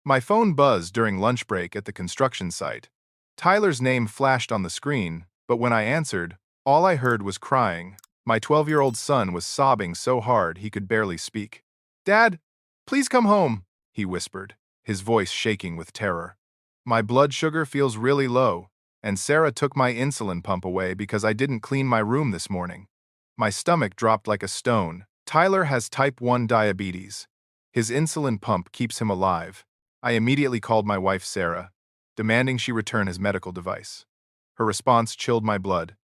My phone buzzed during lunch break at the construction site. Tyler's name flashed on the screen, but when I answered, all I heard was crying. My 12-year-old son was sobbing so hard he could barely speak. "Dad, please come home," he whispered, his voice shaking with terror. My blood sugar feels really low, and Sarah took my insulin pump away because I didn't clean my room this morning. My stomach dropped like a stone. Tyler has type 1 diabetes. His insulin pump keeps him alive. I immediately called my wife Sarah, demanding she return his medical device. Her response chilled my blood.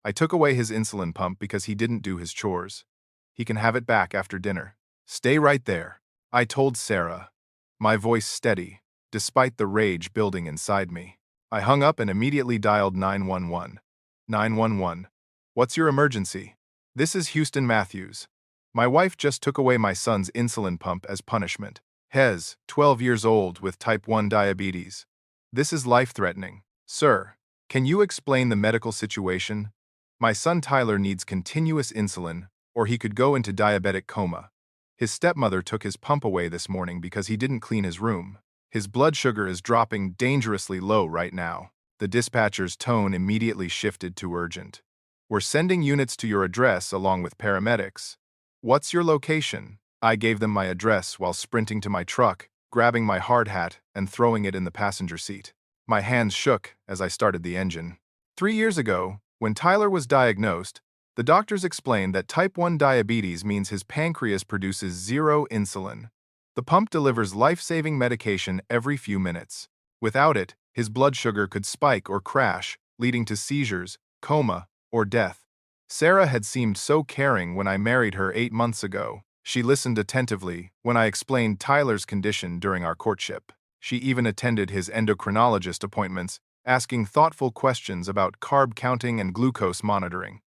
I took away his insulin pump because he didn't do his chores. He can have it back after dinner. "Stay right there," I told Sarah, my voice steady, despite the rage building inside me. I hung up and immediately dialed 911. 911. "What's your emergency?" "This is Houston Matthews. My wife just took away my son's insulin pump as punishment. Hez, 12 years old with type 1 diabetes. This is life-threatening. Sir, can you explain the medical situation? My son Tyler needs continuous insulin, or he could go into diabetic coma. His stepmother took his pump away this morning because he didn't clean his room. His blood sugar is dropping dangerously low right now." The dispatcher's tone immediately shifted to urgent. "We're sending units to your address along with paramedics. What's your location?" I gave them my address while sprinting to my truck, grabbing my hard hat and throwing it in the passenger seat. My hands shook as I started the engine. 3 years ago, when Tyler was diagnosed, the doctors explained that type 1 diabetes means his pancreas produces zero insulin. The pump delivers life-saving medication every few minutes. Without it, his blood sugar could spike or crash, leading to seizures, coma, or death. Sarah had seemed so caring when I married her 8 months ago. She listened attentively when I explained Tyler's condition during our courtship. She even attended his endocrinologist appointments, asking thoughtful questions about carb counting and glucose monitoring.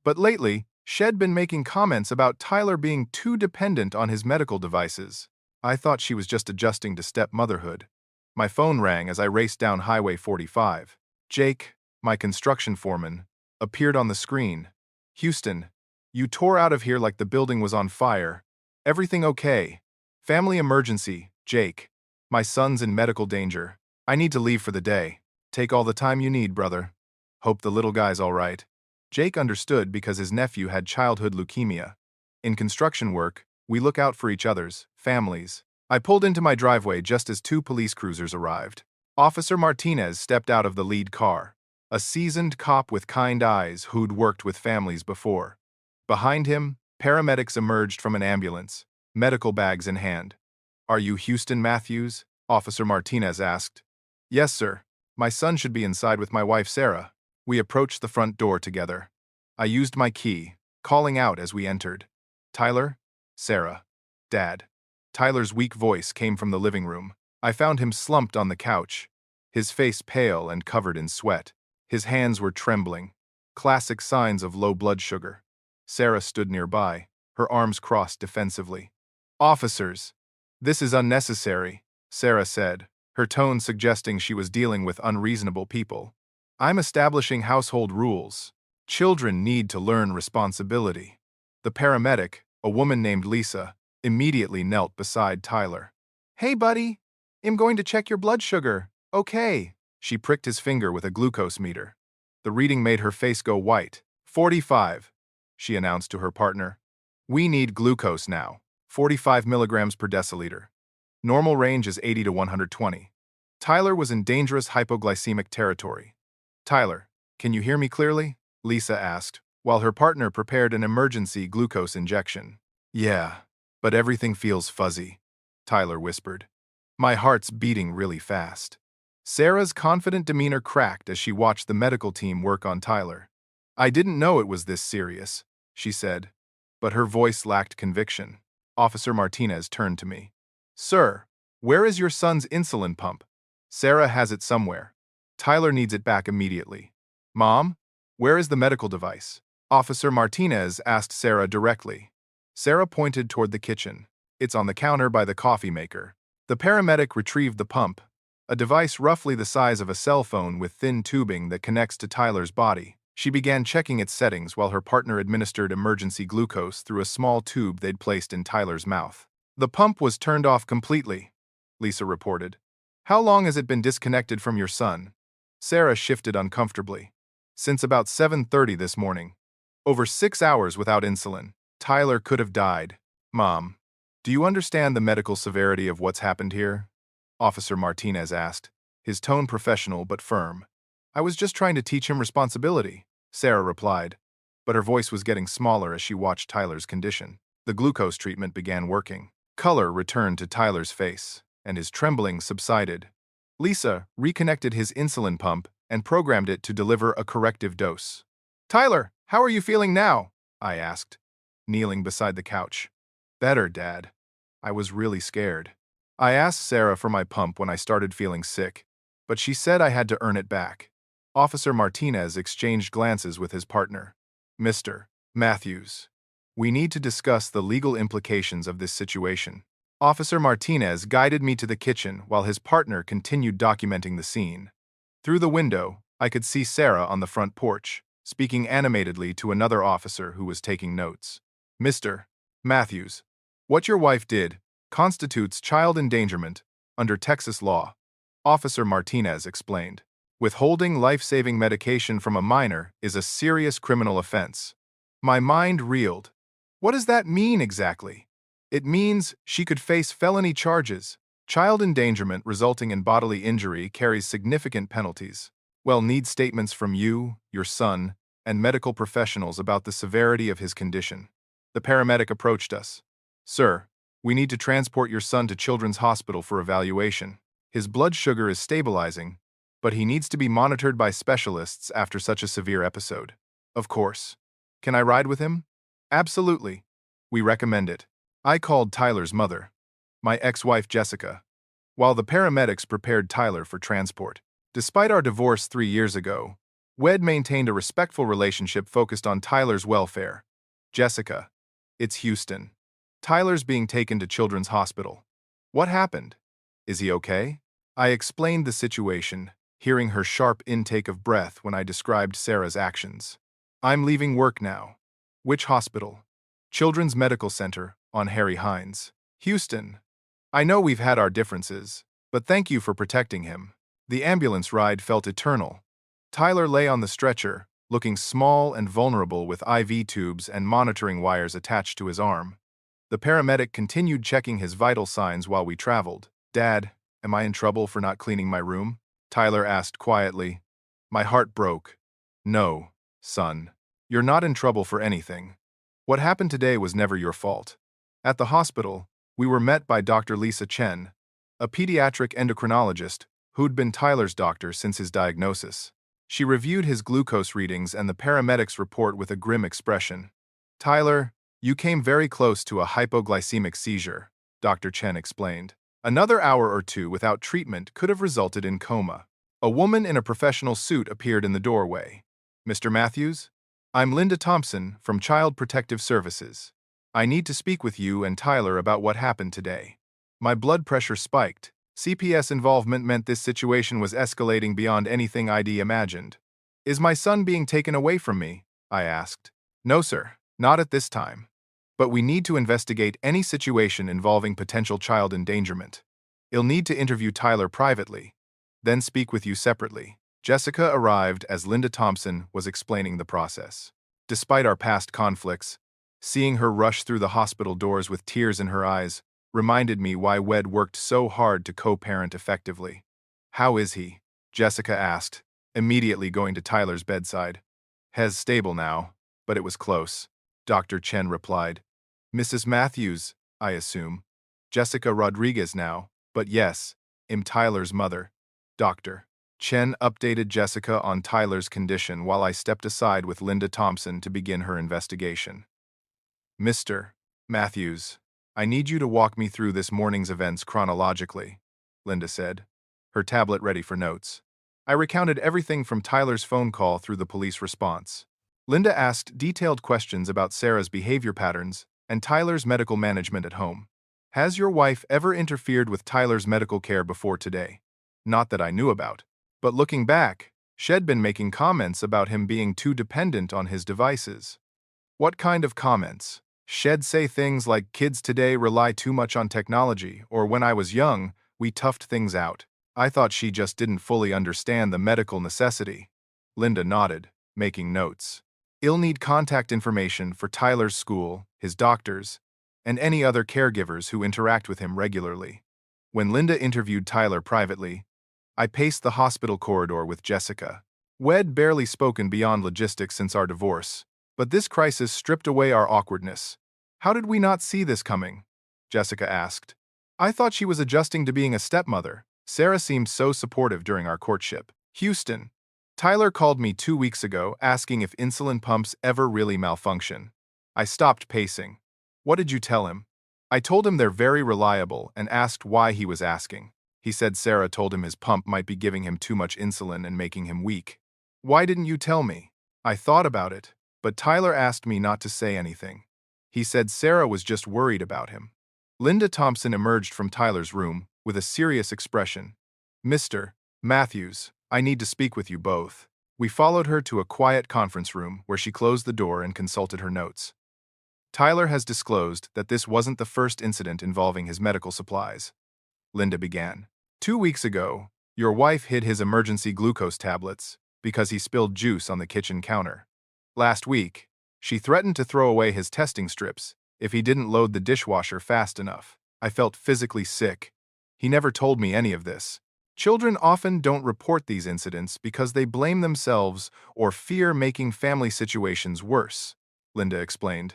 But lately, she'd been making comments about Tyler being too dependent on his medical devices. I thought she was just adjusting to step-motherhood. My phone rang as I raced down Highway 45. Jake, my construction foreman, appeared on the screen. "Houston, you tore out of here like the building was on fire. Everything okay?" "Family emergency, Jake. My son's in medical danger. I need to leave for the day." "Take all the time you need, brother. Hope the little guy's all right." Jake understood because his nephew had childhood leukemia. In construction work, we look out for each other's families. I pulled into my driveway just as 2 police cruisers arrived. Officer Martinez stepped out of the lead car, a seasoned cop with kind eyes who'd worked with families before. Behind him, paramedics emerged from an ambulance, medical bags in hand. "Are you Houston Matthews?" Officer Martinez asked. "Yes, sir. My son should be inside with my wife Sarah." We approached the front door together. I used my key, calling out as we entered. "Tyler? Sarah? Dad?" Tyler's weak voice came from the living room. I found him slumped on the couch, his face pale and covered in sweat. His hands were trembling, classic signs of low blood sugar. Sarah stood nearby, her arms crossed defensively. "Officers, this is unnecessary," Sarah said, her tone suggesting she was dealing with unreasonable people. "I'm establishing household rules. Children need to learn responsibility." The paramedic, a woman named Lisa, immediately knelt beside Tyler. "Hey, buddy. I'm going to check your blood sugar. Okay." She pricked his finger with a glucose meter. The reading made her face go white. 45, she announced to her partner. "We need glucose now. 45 milligrams per deciliter. Normal range is 80 to 120. Tyler was in dangerous hypoglycemic territory. "Tyler, can you hear me clearly?" Lisa asked, while her partner prepared an emergency glucose injection. "Yeah, but everything feels fuzzy," Tyler whispered. My heart's beating really fast. Sarah's confident demeanor cracked as she watched the medical team work on Tyler. "I didn't know it was this serious," she said, but her voice lacked conviction. Officer Martinez turned to me. "Sir, where is your son's insulin pump?" "Sarah has it somewhere. Tyler needs it back immediately." "Mom, where is the medical device?" Officer Martinez asked Sarah directly. Sarah pointed toward the kitchen. "It's on the counter by the coffee maker." The paramedic retrieved the pump, a device roughly the size of a cell phone with thin tubing that connects to Tyler's body. She began checking its settings while her partner administered emergency glucose through a small tube they'd placed in Tyler's mouth. The pump was turned off completely. Lisa reported. How long has it been disconnected from your son? Sarah shifted uncomfortably. Since about 7:30 this morning. Over 6 hours without insulin. Tyler could have died. Mom, do you understand the medical severity of what's happened here? Officer Martinez asked, his tone professional but firm. I was just trying to teach him responsibility, Sarah replied, but her voice was getting smaller as she watched Tyler's condition. The glucose treatment began working. Color returned to Tyler's face, and his trembling subsided. Lisa reconnected his insulin pump and programmed it to deliver a corrective dose. Tyler, how are you feeling now? I asked, kneeling beside the couch. Better, Dad. I was really scared. I asked Sarah for my pump when I started feeling sick, but she said I had to earn it back. Officer Martinez exchanged glances with his partner. Mr. Matthews, we need to discuss the legal implications of this situation. Officer Martinez guided me to the kitchen while his partner continued documenting the scene. Through the window, I could see Sarah on the front porch, speaking animatedly to another officer who was taking notes. Mr. Matthews, what your wife did constitutes child endangerment under Texas law, Officer Martinez explained. Withholding life-saving medication from a minor is a serious criminal offense. My mind reeled. What does that mean exactly? It means she could face felony charges. Child endangerment resulting in bodily injury carries significant penalties. We'll need statements from you, your son, and medical professionals about the severity of his condition. The paramedic approached us. Sir, we need to transport your son to Children's Hospital for evaluation. His blood sugar is stabilizing, but he needs to be monitored by specialists after such a severe episode. Of course. Can I ride with him? Absolutely. We recommend it. I called Tyler's mother, my ex-wife Jessica, while the paramedics prepared Tyler for transport. Despite our divorce 3 years ago, WED maintained a respectful relationship focused on Tyler's welfare. Jessica, it's Houston. Tyler's being taken to Children's Hospital. What happened? Is he okay? I explained the situation, hearing her sharp intake of breath when I described Sarah's actions. I'm leaving work now. Which hospital? Children's Medical Center on Harry Hines. Houston. I know we've had our differences, but thank you for protecting him. The ambulance ride felt eternal. Tyler lay on the stretcher, looking small and vulnerable with IV tubes and monitoring wires attached to his arm. The paramedic continued checking his vital signs while we traveled. Dad, am I in trouble for not cleaning my room? Tyler asked quietly. My heart broke. No, son. You're not in trouble for anything. What happened today was never your fault. At the hospital, we were met by Dr. Lisa Chen, a pediatric endocrinologist who'd been Tyler's doctor since his diagnosis. She reviewed his glucose readings and the paramedic's report with a grim expression. Tyler, you came very close to a hypoglycemic seizure, Dr. Chen explained. Another hour or two without treatment could have resulted in coma. A woman in a professional suit appeared in the doorway. Mr. Matthews? I'm Linda Thompson from Child Protective Services. I need to speak with you and Tyler about what happened today. My blood pressure spiked. CPS involvement meant this situation was escalating beyond anything I'd imagined. Is my son being taken away from me? I asked. No, sir, not at this time. But we need to investigate any situation involving potential child endangerment. You'll need to interview Tyler privately, then speak with you separately. Jessica arrived as Linda Thompson was explaining the process. Despite our past conflicts, seeing her rush through the hospital doors with tears in her eyes reminded me why WED worked so hard to co-parent effectively. How is he? Jessica asked, immediately going to Tyler's bedside. Hez stable now, but it was close, Dr. Chen replied. Mrs. Matthews, I assume. Jessica Rodriguez now, but yes, I'm Tyler's mother. Dr. Chen updated Jessica on Tyler's condition while I stepped aside with Linda Thompson to begin her investigation. Mr. Matthews, I need you to walk me through this morning's events chronologically, Linda said, her tablet ready for notes. I recounted everything from Tyler's phone call through the police response. Linda asked detailed questions about Sarah's behavior patterns and Tyler's medical management at home. Has your wife ever interfered with Tyler's medical care before today? Not that I knew about. But looking back, she'd been making comments about him being too dependent on his devices. What kind of comments? She'd say things like kids today rely too much on technology, or when I was young, We toughed things out. I thought she just didn't fully understand the medical necessity. Linda nodded, making notes. I'll need contact information for Tyler's school, his doctors, and any other caregivers who interact with him regularly. When Linda interviewed Tyler privately, I paced the hospital corridor with Jessica. We'd barely spoken beyond logistics since our divorce, but this crisis stripped away our awkwardness. How did we not see this coming? Jessica asked. I thought she was adjusting to being a stepmother. Sarah seemed so supportive during our courtship. Houston. Tyler called me 2 weeks ago asking if insulin pumps ever really malfunction. I stopped pacing. What did you tell him? I told him they're very reliable and asked why he was asking. He said Sarah told him his pump might be giving him too much insulin and making him weak. Why didn't you tell me? I thought about it, but Tyler asked me not to say anything. He said Sarah was just worried about him. Linda Thompson emerged from Tyler's room with a serious expression. Mr. Matthews, I need to speak with you both. We followed her to a quiet conference room where she closed the door and consulted her notes. Tyler has disclosed that this wasn't the first incident involving his medical supplies. Linda began. 2 weeks ago, your wife hid his emergency glucose tablets because he spilled juice on the kitchen counter. Last week, she threatened to throw away his testing strips if he didn't load the dishwasher fast enough. I felt physically sick. He never told me any of this. Children often don't report these incidents because they blame themselves or fear making family situations worse, Linda explained.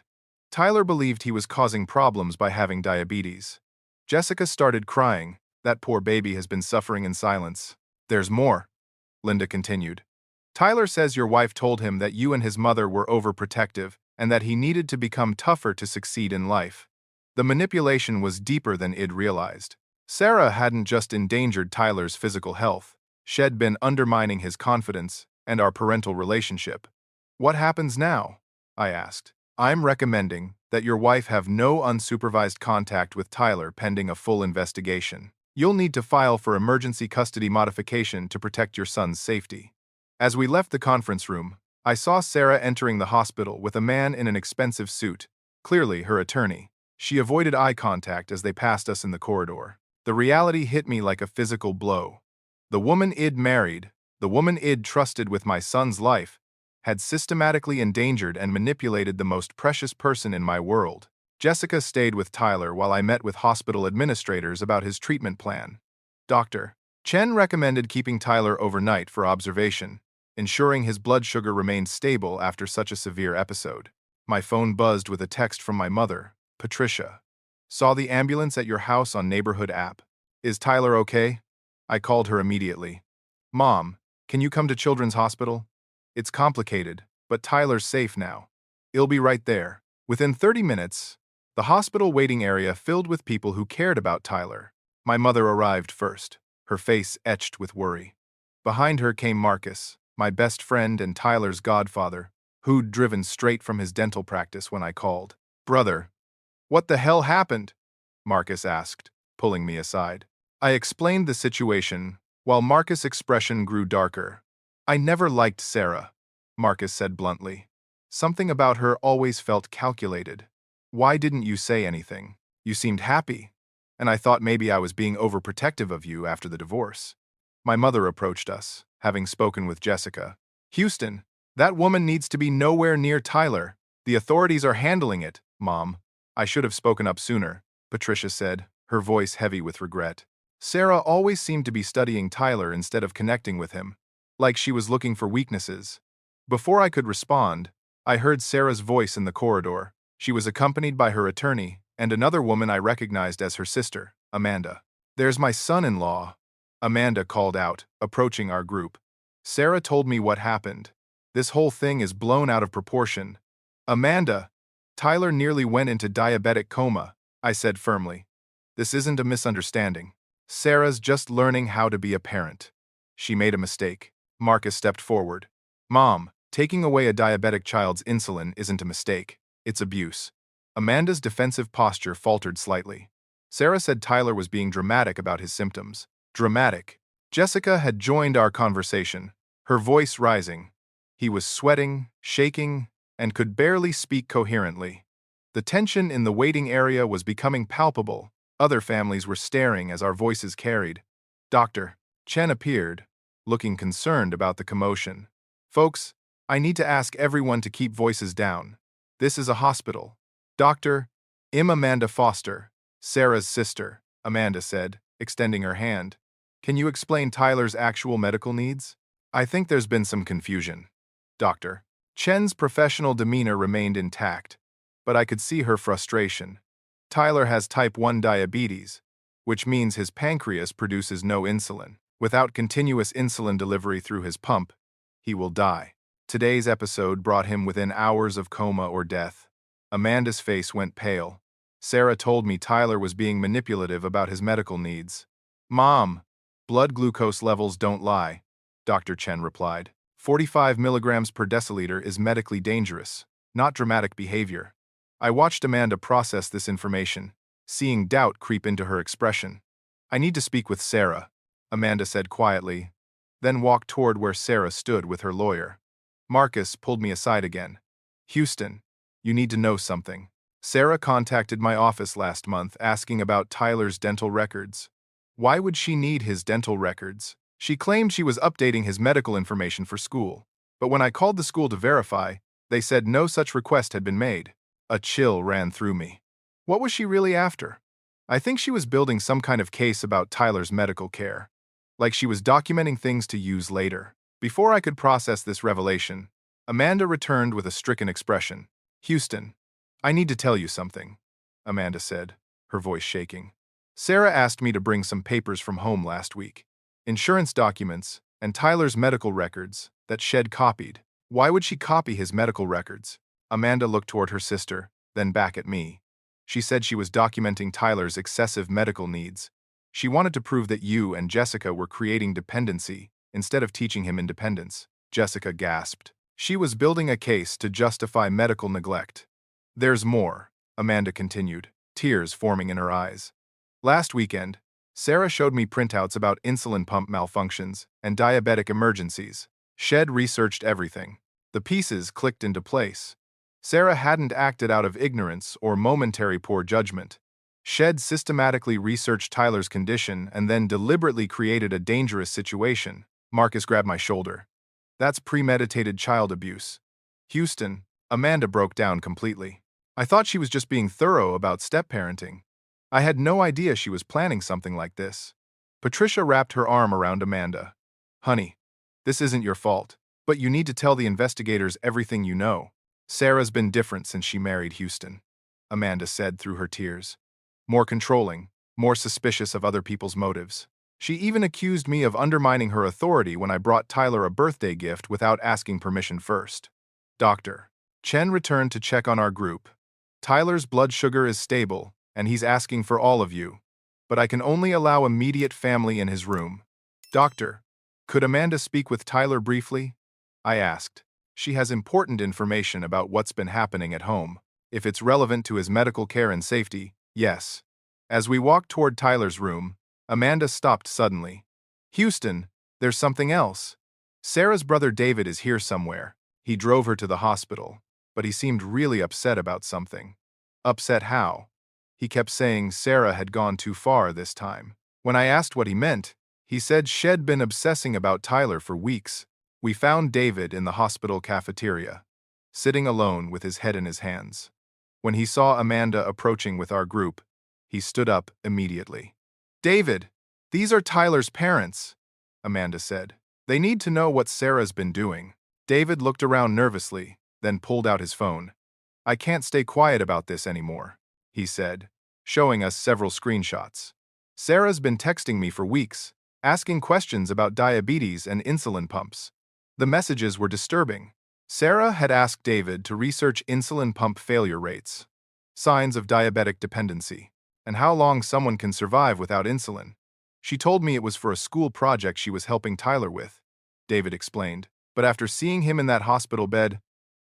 Tyler believed he was causing problems by having diabetes. Jessica started crying. That poor baby has been suffering in silence. There's more, Linda continued. Tyler says your wife told him that you and his mother were overprotective and that he needed to become tougher to succeed in life. The manipulation was deeper than Id realized. Sarah hadn't just endangered Tyler's physical health. She'd been undermining his confidence and our parental relationship. What happens now? I asked. I'm recommending that your wife have no unsupervised contact with Tyler pending a full investigation. You'll need to file for emergency custody modification to protect your son's safety. As we left the conference room, I saw Sarah entering the hospital with a man in an expensive suit, clearly her attorney. She avoided eye contact as they passed us in the corridor. The reality hit me like a physical blow. The woman Id married, the woman Id trusted with my son's life, had systematically endangered and manipulated the most precious person in my world. Jessica stayed with Tyler while I met with hospital administrators about his treatment plan. Dr. Chen recommended keeping Tyler overnight for observation, ensuring his blood sugar remained stable after such a severe episode. My phone buzzed with a text from my mother, Patricia. Saw the ambulance at your house on neighborhood app. Is Tyler okay? I called her immediately. Mom, can you come to Children's Hospital? It's complicated, but Tyler's safe now. I'll be right there. Within 30 minutes, the hospital waiting area filled with people who cared about Tyler. My mother arrived first, her face etched with worry. Behind her came Marcus, my best friend and Tyler's godfather, who'd driven straight from his dental practice when I called. Brother, what the hell happened? Marcus asked, pulling me aside. I explained the situation, while Marcus' expression grew darker. I never liked Sarah, Marcus said bluntly. Something about her always felt calculated. Why didn't you say anything? You seemed happy, and I thought maybe I was being overprotective of you after the divorce. My mother approached us, having spoken with Jessica. Houston, that woman needs to be nowhere near Tyler. The authorities are handling it, Mom. I should have spoken up sooner, Patricia said, her voice heavy with regret. Sarah always seemed to be studying Tyler instead of connecting with him, like she was looking for weaknesses. Before I could respond, I heard Sarah's voice in the corridor. She was accompanied by her attorney and another woman I recognized as her sister, Amanda. There's my son-in-law, Amanda called out, approaching our group. Sarah told me what happened. This whole thing is blown out of proportion. Amanda, Tyler nearly went into diabetic coma, I said firmly. This isn't a misunderstanding. Sarah's just learning how to be a parent. She made a mistake. Marcus stepped forward. Mom, taking away a diabetic child's insulin isn't a mistake. It's abuse. Amanda's defensive posture faltered slightly. Sarah said Tyler was being dramatic about his symptoms. Dramatic. Jessica had joined our conversation, her voice rising. He was sweating, shaking, and could barely speak coherently. The tension in the waiting area was becoming palpable, Other families were staring as our voices carried. Dr. Chen appeared, looking concerned about the commotion. Folks, I need to ask everyone to keep voices down. This is a hospital. Dr. Amanda Foster, Sarah's sister, Amanda said, extending her hand. Can you explain Tyler's actual medical needs? I think there's been some confusion. Dr. Chen's professional demeanor remained intact, but I could see her frustration. Tyler has type 1 diabetes, which means his pancreas produces no insulin. Without continuous insulin delivery through his pump, he will die. Today's episode brought him within hours of coma or death. Amanda's face went pale. Sarah told me Tyler was being manipulative about his medical needs. Mom, blood glucose levels don't lie, Dr. Chen replied. 45 milligrams per deciliter is medically dangerous, not dramatic behavior. I watched Amanda process this information, seeing doubt creep into her expression. I need to speak with Sarah, Amanda said quietly, then walked toward where Sarah stood with her lawyer. Marcus pulled me aside again. Houston, you need to know something. Sarah contacted my office last month asking about Tyler's dental records. Why would she need his dental records? She claimed she was updating his medical information for school, but when I called the school to verify, they said no such request had been made. A chill ran through me. What was she really after? I think she was building some kind of case about Tyler's medical care, like she was documenting things to use later. Before I could process this revelation, Amanda returned with a stricken expression. Houston, I need to tell you something, Amanda said, her voice shaking. Sarah asked me to bring some papers from home last week. Insurance documents and Tyler's medical records that Shed copied. Why would she copy his medical records? Amanda looked toward her sister, then back at me. She said she was documenting Tyler's excessive medical needs. She wanted to prove that you and Jessica were creating dependency instead of teaching him independence. Jessica gasped. She was building a case to justify medical neglect. There's more, Amanda continued, tears forming in her eyes. Last weekend, Sarah showed me printouts about insulin pump malfunctions and diabetic emergencies. Shed researched everything. The pieces clicked into place. Sarah hadn't acted out of ignorance or momentary poor judgment. Shed systematically researched Tyler's condition and then deliberately created a dangerous situation. Marcus grabbed my shoulder. That's premeditated child abuse. Houston, Amanda broke down completely. I thought she was just being thorough about step-parenting. I had no idea she was planning something like this. Patricia wrapped her arm around Amanda. Honey, this isn't your fault, but you need to tell the investigators everything you know. Sarah's been different since she married Houston, Amanda said through her tears. More controlling, more suspicious of other people's motives. She even accused me of undermining her authority when I brought Tyler a birthday gift without asking permission first. Dr. Chen returned to check on our group. Tyler's blood sugar is stable, and he's asking for all of you, but I can only allow immediate family in his room. Doctor, could Amanda speak with Tyler briefly? I asked. She has important information about what's been happening at home. If it's relevant to his medical care and safety, yes. As we walked toward Tyler's room, Amanda stopped suddenly. Houston, there's something else. Sarah's brother David is here somewhere. He drove her to the hospital, but he seemed really upset about something. Upset how? He kept saying Sarah had gone too far this time. When I asked what he meant, he said Shed been obsessing about Tyler for weeks. We found David in the hospital cafeteria, sitting alone with his head in his hands. When he saw Amanda approaching with our group, he stood up immediately. David, these are Tyler's parents, Amanda said. They need to know what Sarah's been doing. David looked around nervously, then pulled out his phone. I can't stay quiet about this anymore, he said, showing us several screenshots. Sarah's been texting me for weeks, asking questions about diabetes and insulin pumps. The messages were disturbing. Sarah had asked David to research insulin pump failure rates, signs of diabetic dependency, and how long someone can survive without insulin. She told me it was for a school project she was helping Tyler with, David explained. But after seeing him in that hospital bed,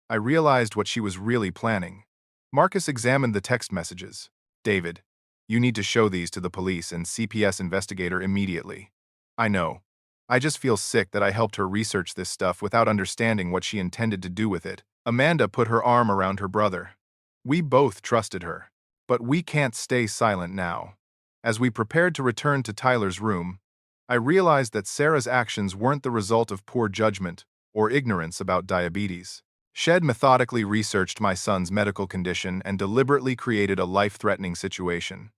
I realized what she was really planning. Marcus examined the text messages. David, you need to show these to the police and CPS investigator immediately. I know. I just feel sick that I helped her research this stuff without understanding what she intended to do with it. Amanda put her arm around her brother. We both trusted her. But we can't stay silent now. As we prepared to return to Tyler's room, I realized that Sarah's actions weren't the result of poor judgment or ignorance about diabetes. Shed methodically researched my son's medical condition and deliberately created a life-threatening situation.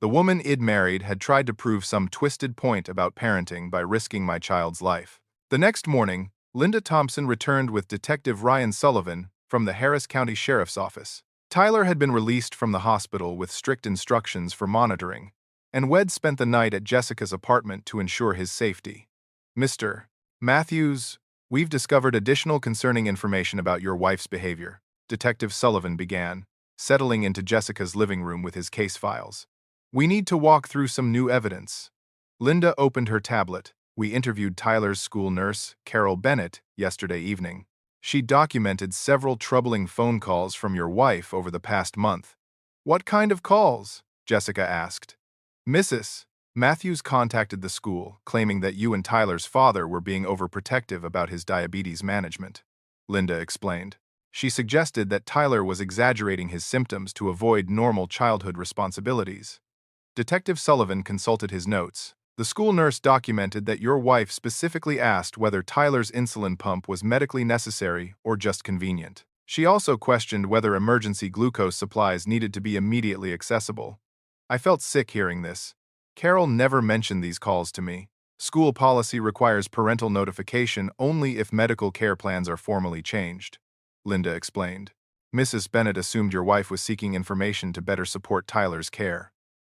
The woman I'd married had tried to prove some twisted point about parenting by risking my child's life. The next morning, Linda Thompson returned with Detective Ryan Sullivan from the Harris County Sheriff's Office. Tyler had been released from the hospital with strict instructions for monitoring, and Wed spent the night at Jessica's apartment to ensure his safety. Mr. Matthews, we've discovered additional concerning information about your wife's behavior, Detective Sullivan began, settling into Jessica's living room with his case files. We need to walk through some new evidence. Linda opened her tablet. We interviewed Tyler's school nurse, Carol Bennett, yesterday evening. She documented several troubling phone calls from your wife over the past month. What kind of calls? Jessica asked. Mrs. Matthews contacted the school, claiming that you and Tyler's father were being overprotective about his diabetes management. Linda explained. She suggested that Tyler was exaggerating his symptoms to avoid normal childhood responsibilities. Detective Sullivan consulted his notes. The school nurse documented that your wife specifically asked whether Tyler's insulin pump was medically necessary or just convenient. She also questioned whether emergency glucose supplies needed to be immediately accessible. I felt sick hearing this. Carol never mentioned these calls to me. School policy requires parental notification only if medical care plans are formally changed, Linda explained. Mrs. Bennett assumed your wife was seeking information to better support Tyler's care.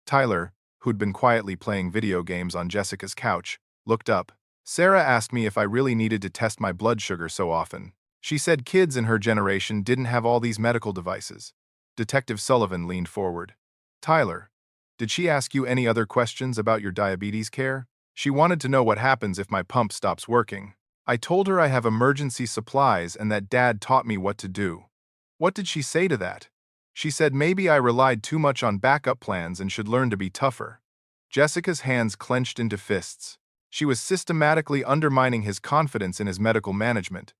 Tyler, who'd been quietly playing video games on Jessica's couch, looked up. Sarah asked me if I really needed to test my blood sugar so often. She said kids in her generation didn't have all these medical devices. Detective Sullivan leaned forward. Tyler, did she ask you any other questions about your diabetes care? She wanted to know what happens if my pump stops working. I told her I have emergency supplies and that Dad taught me what to do. What did she say to that? She said maybe I relied too much on backup plans and should learn to be tougher. Jessica's hands clenched into fists. She was systematically undermining his confidence in his medical management.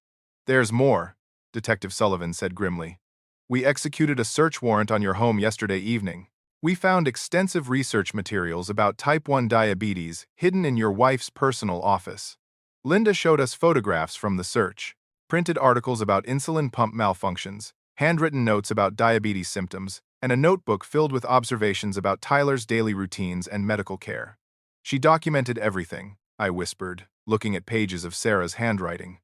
There's more, Detective Sullivan said grimly. We executed a search warrant on your home yesterday evening. We found extensive research materials about type 1 diabetes hidden in your wife's personal office. Linda showed us photographs from the search, printed articles about insulin pump malfunctions, handwritten notes about diabetes symptoms, and a notebook filled with observations about Tyler's daily routines and medical care. She documented everything, I whispered, looking at pages of Sarah's handwriting.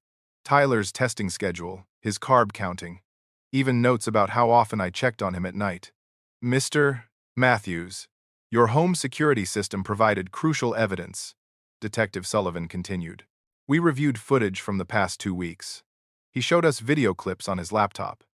Tyler's testing schedule, his carb counting, even notes about how often I checked on him at night. Mr. Matthews, your home security system provided crucial evidence, Detective Sullivan continued. We reviewed footage from the past 2 weeks. He showed us video clips on his laptop.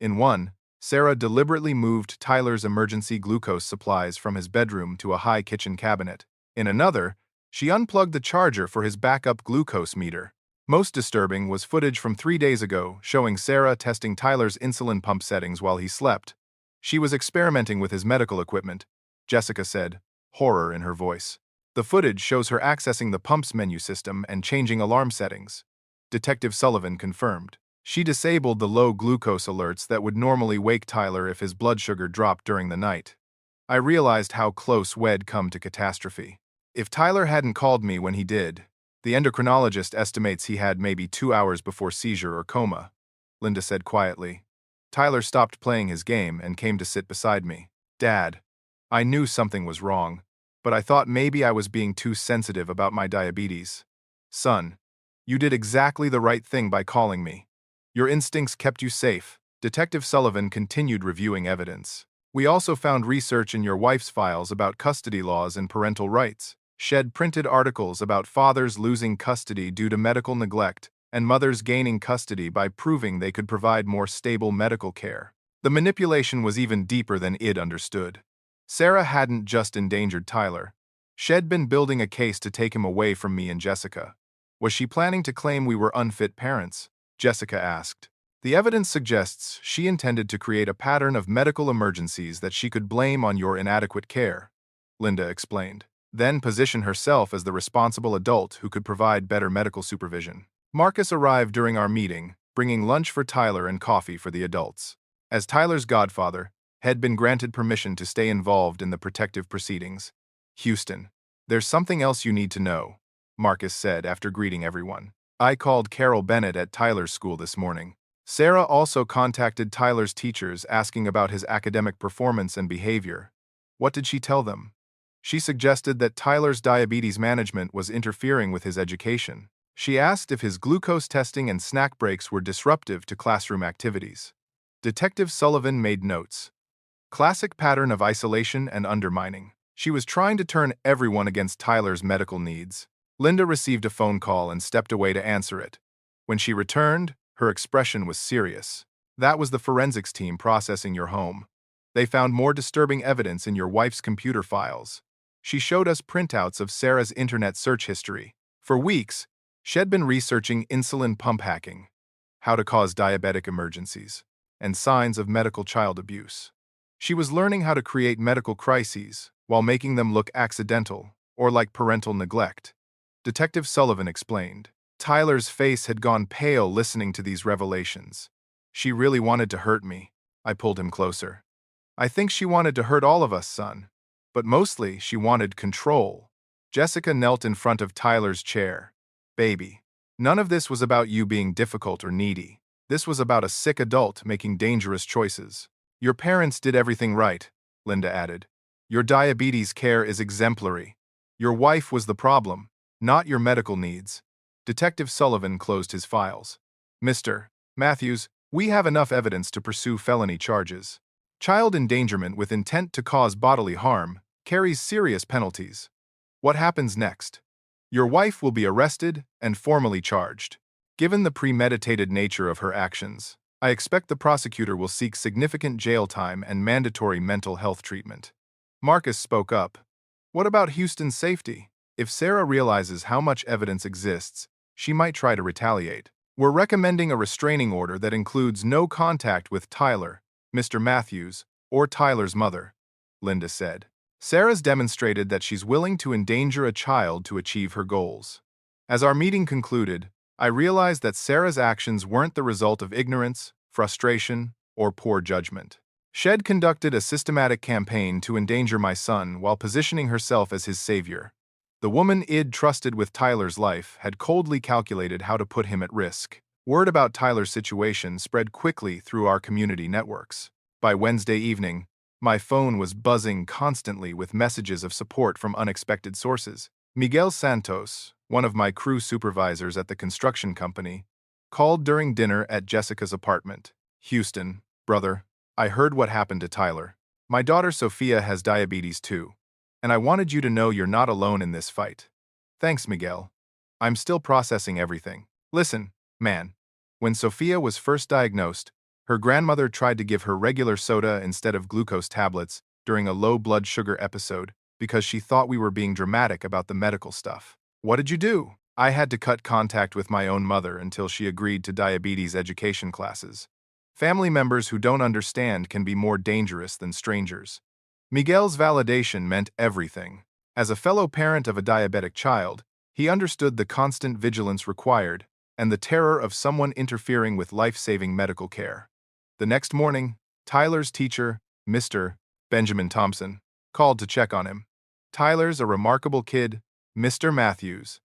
In one, Sarah deliberately moved Tyler's emergency glucose supplies from his bedroom to a high kitchen cabinet. In another, she unplugged the charger for his backup glucose meter. Most disturbing was footage from 3 days ago showing Sarah testing Tyler's insulin pump settings while he slept. She was experimenting with his medical equipment, Jessica said, horror in her voice. The footage shows her accessing the pump's menu system and changing alarm settings. Detective Sullivan confirmed. She disabled the low glucose alerts that would normally wake Tyler if his blood sugar dropped during the night. I realized how close we'd come to catastrophe. If Tyler hadn't called me when he did, the endocrinologist estimates he had maybe 2 hours before seizure or coma, Linda said quietly. Tyler stopped playing his game and came to sit beside me. Dad, I knew something was wrong, but I thought maybe I was being too sensitive about my diabetes. Son, you did exactly the right thing by calling me. Your instincts kept you safe. Detective Sullivan continued reviewing evidence. We also found research in your wife's files about custody laws and parental rights. Shed printed articles about fathers losing custody due to medical neglect and mothers gaining custody by proving they could provide more stable medical care. The manipulation was even deeper than I'd understood. Sarah hadn't just endangered Tyler. She'd been building a case to take him away from me and Jessica. Was she planning to claim we were unfit parents? Jessica asked. The evidence suggests she intended to create a pattern of medical emergencies that she could blame on your inadequate care, Linda explained, then position herself as the responsible adult who could provide better medical supervision. Marcus arrived during our meeting, bringing lunch for Tyler and coffee for the adults. As Tyler's godfather, had been granted permission to stay involved in the protective proceedings. Houston, there's something else you need to know, Marcus said after greeting everyone. I called Carol Bennett at Tyler's school this morning. Sarah also contacted Tyler's teachers asking about his academic performance and behavior. What did she tell them? She suggested that Tyler's diabetes management was interfering with his education. She asked if his glucose testing and snack breaks were disruptive to classroom activities. Detective Sullivan made notes. Classic pattern of isolation and undermining. She was trying to turn everyone against Tyler's medical needs. Linda received a phone call and stepped away to answer it. When she returned, her expression was serious. That was the forensics team processing your home. They found more disturbing evidence in your wife's computer files. She showed us printouts of Sarah's internet search history. For weeks, she'd been researching insulin pump hacking, how to cause diabetic emergencies, and signs of medical child abuse. She was learning how to create medical crises while making them look accidental or like parental neglect. Detective Sullivan explained. Tyler's face had gone pale listening to these revelations. She really wanted to hurt me. I pulled him closer. I think she wanted to hurt all of us, son. But mostly, she wanted control. Jessica knelt in front of Tyler's chair. Baby, none of this was about you being difficult or needy. This was about a sick adult making dangerous choices. Your parents did everything right, Linda added. Your diabetes care is exemplary. Your wife was the problem, not your medical needs. Detective Sullivan closed his files. Mr. Matthews, we have enough evidence to pursue felony charges. Child endangerment with intent to cause bodily harm carries serious penalties. What happens next? Your wife will be arrested and formally charged. Given the premeditated nature of her actions, I expect the prosecutor will seek significant jail time and mandatory mental health treatment. Marcus spoke up. What about Houston's safety? If Sarah realizes how much evidence exists, she might try to retaliate. We're recommending a restraining order that includes no contact with Tyler, Mr. Matthews, or Tyler's mother, Linda said. Sarah's demonstrated that she's willing to endanger a child to achieve her goals. As our meeting concluded, I realized that Sarah's actions weren't the result of ignorance, frustration, or poor judgment. She'd conducted a systematic campaign to endanger my son while positioning herself as his savior. The woman I'd trusted with Tyler's life had coldly calculated how to put him at risk. Word about Tyler's situation spread quickly through our community networks. By Wednesday evening, my phone was buzzing constantly with messages of support from unexpected sources. Miguel Santos, one of my crew supervisors at the construction company, called during dinner at Jessica's apartment. Houston, brother, I heard what happened to Tyler. My daughter Sophia has diabetes too, and I wanted you to know you're not alone in this fight. Thanks, Miguel. I'm still processing everything. Listen, man, when Sophia was first diagnosed, her grandmother tried to give her regular soda instead of glucose tablets during a low blood sugar episode because she thought we were being dramatic about the medical stuff. What did you do? I had to cut contact with my own mother until she agreed to diabetes education classes. Family members who don't understand can be more dangerous than strangers. Miguel's validation meant everything. As a fellow parent of a diabetic child, he understood the constant vigilance required and the terror of someone interfering with life-saving medical care. The next morning, Tyler's teacher, Mr. Benjamin Thompson, called to check on him. Tyler's a remarkable kid, Mr. Matthews.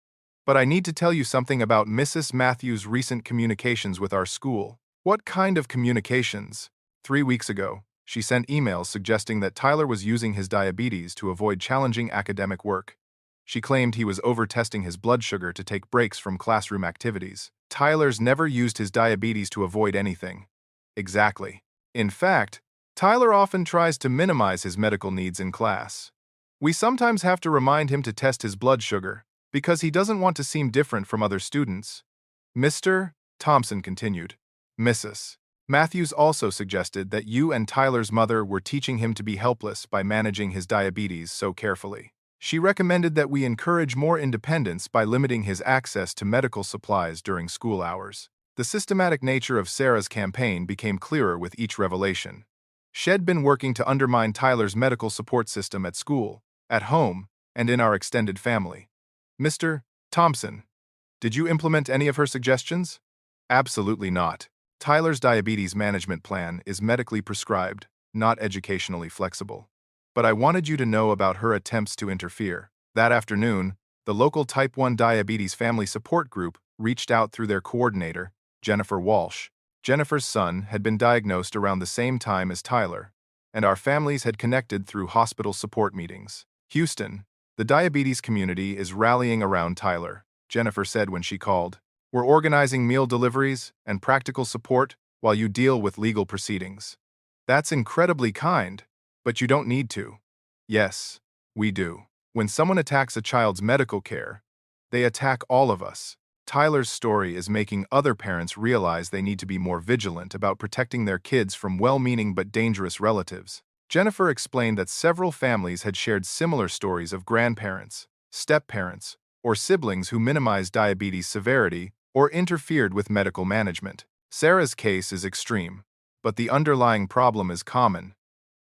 But I need to tell you something about Mrs. Matthews' recent communications with our school. What kind of communications? 3 weeks ago, she sent emails suggesting that Tyler was using his diabetes to avoid challenging academic work. She claimed he was over-testing his blood sugar to take breaks from classroom activities. Tyler's never used his diabetes to avoid anything. Exactly. In fact, Tyler often tries to minimize his medical needs in class. We sometimes have to remind him to test his blood sugar because he doesn't want to seem different from other students. Mr. Thompson continued. Mrs. Matthews also suggested that you and Tyler's mother were teaching him to be helpless by managing his diabetes so carefully. She recommended that we encourage more independence by limiting his access to medical supplies during school hours. The systematic nature of Sarah's campaign became clearer with each revelation. She'd been working to undermine Tyler's medical support system at school, at home, and in our extended family. Mr. Thompson, did you implement any of her suggestions? Absolutely not. Tyler's diabetes management plan is medically prescribed, not educationally flexible. but I wanted you to know about her attempts to interfere. That afternoon, the local Type 1 diabetes family support group reached out through their coordinator, Jennifer Walsh. Jennifer's son had been diagnosed around the same time as Tyler, and our families had connected through hospital support meetings. Houston, the diabetes community is rallying around Tyler, Jennifer said when she called. We're organizing meal deliveries and practical support while you deal with legal proceedings. That's incredibly kind, but you don't need to. Yes, we do. When someone attacks a child's medical care, they attack all of us. Tyler's story is making other parents realize they need to be more vigilant about protecting their kids from well-meaning but dangerous relatives. Jennifer explained that several families had shared similar stories of grandparents, step-parents, or siblings who minimized diabetes severity or interfered with medical management. Sarah's case is extreme, but the underlying problem is common,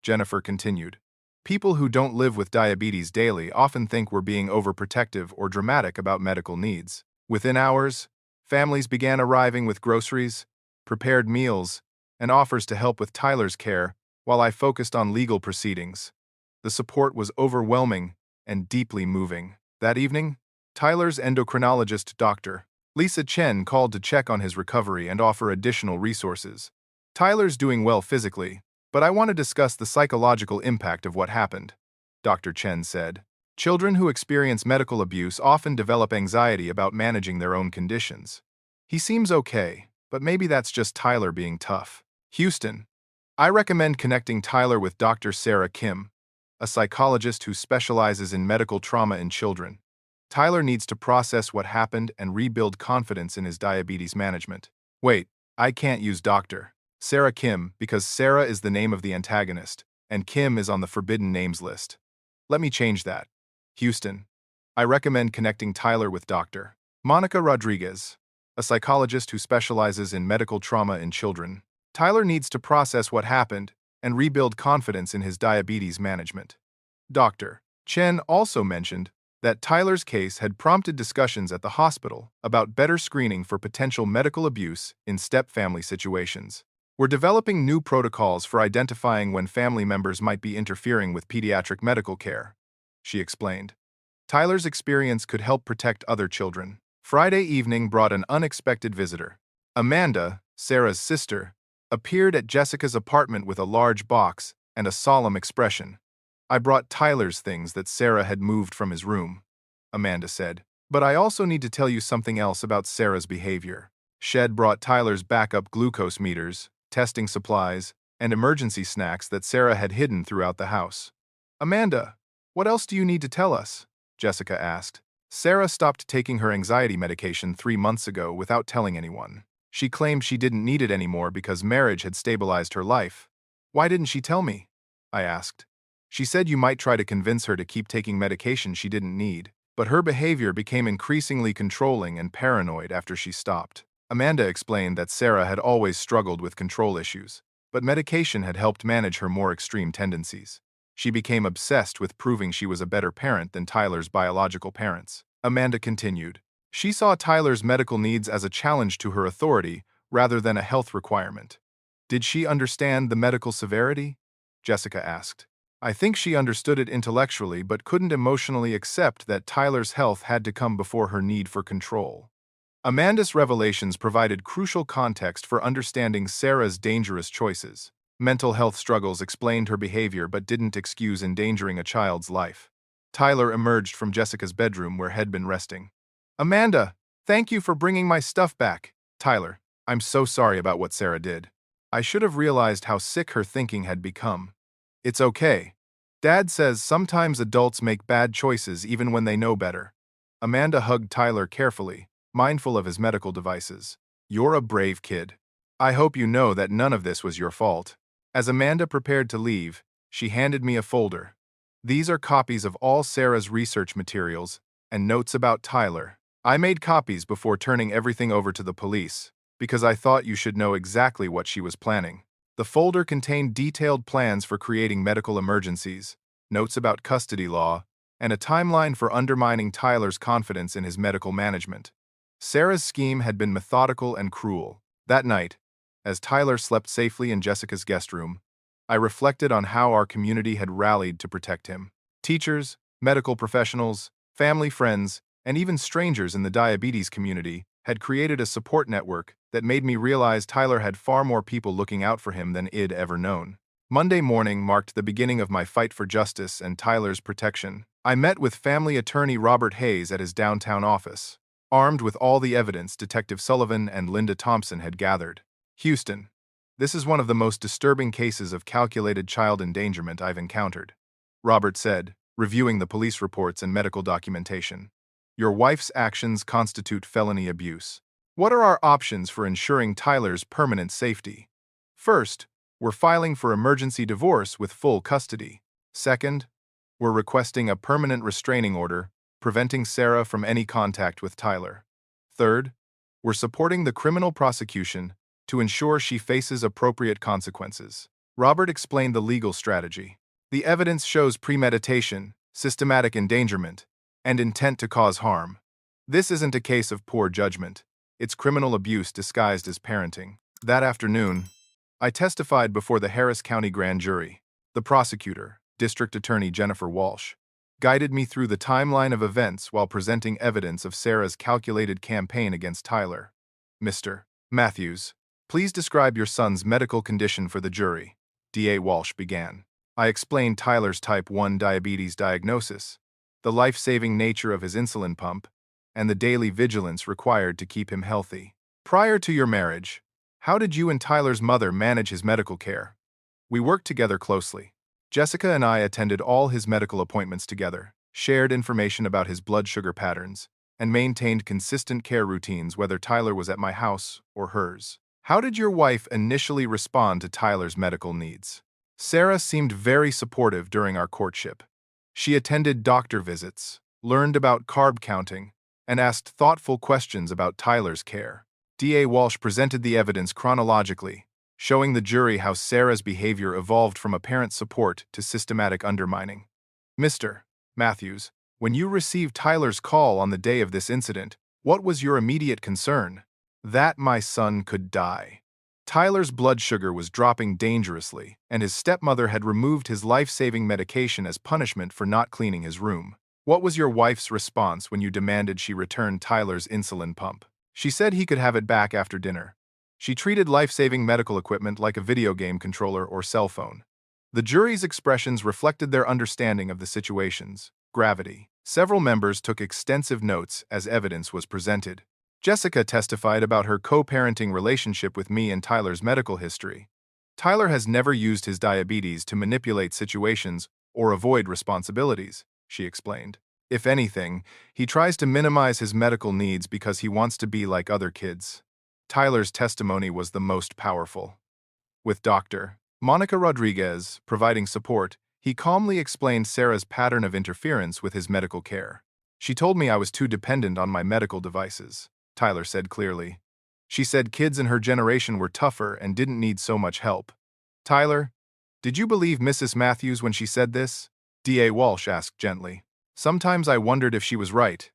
Jennifer continued. People who don't live with diabetes daily often think we're being overprotective or dramatic about medical needs. Within hours, families began arriving with groceries, prepared meals, and offers to help with Tyler's care while I focused on legal proceedings. The support was overwhelming and deeply moving. That evening, Tyler's endocrinologist, Dr. Lisa Chen, called to check on his recovery and offer additional resources. Tyler's doing well physically, but I want to discuss the psychological impact of what happened, Dr. Chen said. Children who experience medical abuse often develop anxiety about managing their own conditions. He seems okay, but maybe that's just Tyler being tough. Houston, I recommend connecting Tyler with Dr. Sarah Kim, a psychologist who specializes in medical trauma in children. Tyler needs to process what happened and rebuild confidence in his diabetes management. Wait, I can't use Dr. Sarah Kim because Sarah is the name of the antagonist, and Kim is on the forbidden names list. Let me change that. Houston, I recommend connecting Tyler with Dr. Monica Rodriguez, a psychologist who specializes in medical trauma in children. Tyler needs to process what happened and rebuild confidence in his diabetes management. Dr. Chen also mentioned that Tyler's case had prompted discussions at the hospital about better screening for potential medical abuse in step-family situations. We're developing new protocols for identifying when family members might be interfering with pediatric medical care, she explained. Tyler's experience could help protect other children. Friday evening brought an unexpected visitor. Amanda, Sarah's sister, appeared at Jessica's apartment with a large box and a solemn expression. I brought Tyler's things that Sarah had moved from his room, Amanda said. But I also need to tell you something else about Sarah's behavior. Shed brought Tyler's backup glucose meters, testing supplies, and emergency snacks that Sarah had hidden throughout the house. Amanda, what else do you need to tell us? Jessica asked. Sarah stopped taking her anxiety medication 3 months ago without telling anyone. She claimed she didn't need it anymore because marriage had stabilized her life. Why didn't she tell me? I asked. She said you might try to convince her to keep taking medication she didn't need, but her behavior became increasingly controlling and paranoid after she stopped. Amanda explained that Sarah had always struggled with control issues, but medication had helped manage her more extreme tendencies. She became obsessed with proving she was a better parent than Tyler's biological parents. Amanda continued. She saw Tyler's medical needs as a challenge to her authority rather than a health requirement. Did she understand the medical severity? Jessica asked. I think she understood it intellectually but couldn't emotionally accept that Tyler's health had to come before her need for control. Amanda's revelations provided crucial context for understanding Sarah's dangerous choices. Mental health struggles explained her behavior but didn't excuse endangering a child's life. Tyler emerged from Jessica's bedroom where he'd been resting. Amanda, thank you for bringing my stuff back. Tyler, I'm so sorry about what Sarah did. I should have realized how sick her thinking had become. It's okay. Dad says sometimes adults make bad choices even when they know better. Amanda hugged Tyler carefully, mindful of his medical devices. You're a brave kid. I hope you know that none of this was your fault. As Amanda prepared to leave, she handed me a folder. These are copies of all Sarah's research materials and notes about Tyler. I made copies before turning everything over to the police, because I thought you should know exactly what she was planning. The folder contained detailed plans for creating medical emergencies, notes about custody law, and a timeline for undermining Tyler's confidence in his medical management. Sarah's scheme had been methodical and cruel. That night, as Tyler slept safely in Jessica's guest room, I reflected on how our community had rallied to protect him. Teachers, medical professionals, family friends, and even strangers in the diabetes community had created a support network that made me realize Tyler had far more people looking out for him than I'd ever known. Monday morning marked the beginning of my fight for justice and Tyler's protection. I met with family attorney Robert Hayes at his downtown office, armed with all the evidence Detective Sullivan and Linda Thompson had gathered. Houston, this is one of the most disturbing cases of calculated child endangerment I've encountered, Robert said, reviewing the police reports and medical documentation. Your wife's actions constitute felony abuse. What are our options for ensuring Tyler's permanent safety? First, we're filing for emergency divorce with full custody. Second, we're requesting a permanent restraining order, preventing Sarah from any contact with Tyler. Third, we're supporting the criminal prosecution to ensure she faces appropriate consequences. Robert explained the legal strategy. The evidence shows premeditation, systematic endangerment, and intent to cause harm. This isn't a case of poor judgment. It's criminal abuse disguised as parenting. That afternoon, I testified before the Harris County Grand Jury. The prosecutor, District Attorney Jennifer Walsh, guided me through the timeline of events while presenting evidence of Sarah's calculated campaign against Tyler. Mr. Matthews, please describe your son's medical condition for the jury, DA Walsh began. I explained Tyler's type 1 diabetes diagnosis, the life-saving nature of his insulin pump, and the daily vigilance required to keep him healthy. Prior to your marriage, how did you and Tyler's mother manage his medical care? We worked together closely. Jessica and I attended all his medical appointments together, shared information about his blood sugar patterns, and maintained consistent care routines whether Tyler was at my house or hers. How did your wife initially respond to Tyler's medical needs? Sarah seemed very supportive during our courtship. She attended doctor visits, learned about carb counting, and asked thoughtful questions about Tyler's care. DA Walsh presented the evidence chronologically, showing the jury how Sarah's behavior evolved from apparent support to systematic undermining. Mr. Matthews, when you received Tyler's call on the day of this incident, what was your immediate concern? That my son could die. Tyler's blood sugar was dropping dangerously, and his stepmother had removed his life-saving medication as punishment for not cleaning his room. What was your wife's response when you demanded she return Tyler's insulin pump? She said he could have it back after dinner. She treated life-saving medical equipment like a video game controller or cell phone. The jury's expressions reflected their understanding of the situation's gravity. Several members took extensive notes as evidence was presented. Jessica testified about her co-parenting relationship with me and Tyler's medical history. Tyler has never used his diabetes to manipulate situations or avoid responsibilities, she explained. If anything, he tries to minimize his medical needs because he wants to be like other kids. Tyler's testimony was the most powerful. With Dr. Monica Rodriguez providing support, he calmly explained Sarah's pattern of interference with his medical care. She told me I was too dependent on my medical devices, Tyler said clearly. She said kids in her generation were tougher and didn't need so much help. Tyler, did you believe Mrs. Matthews when she said this? DA Walsh asked gently. Sometimes I wondered if she was right,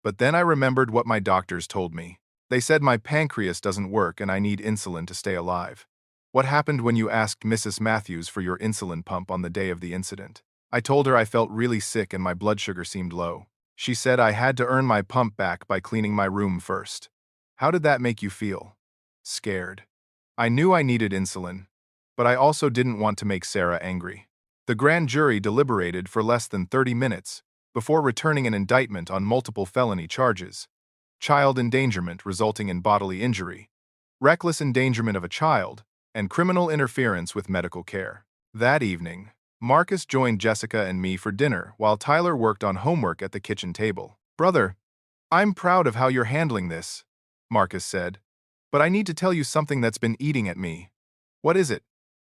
but then I remembered what my doctors told me. They said my pancreas doesn't work and I need insulin to stay alive. What happened when you asked Mrs. Matthews for your insulin pump on the day of the incident? I told her I felt really sick and my blood sugar seemed low. She said I had to earn my pump back by cleaning my room first. How did that make you feel? Scared. I knew I needed insulin, but I also didn't want to make Sarah angry. The grand jury deliberated for less than 30 minutes before returning an indictment on multiple felony charges: child endangerment resulting in bodily injury, reckless endangerment of a child, and criminal interference with medical care. That evening, Marcus joined Jessica and me for dinner while Tyler worked on homework at the kitchen table. Brother, I'm proud of how you're handling this, Marcus said, but I need to tell you something that's been eating at me. What is it?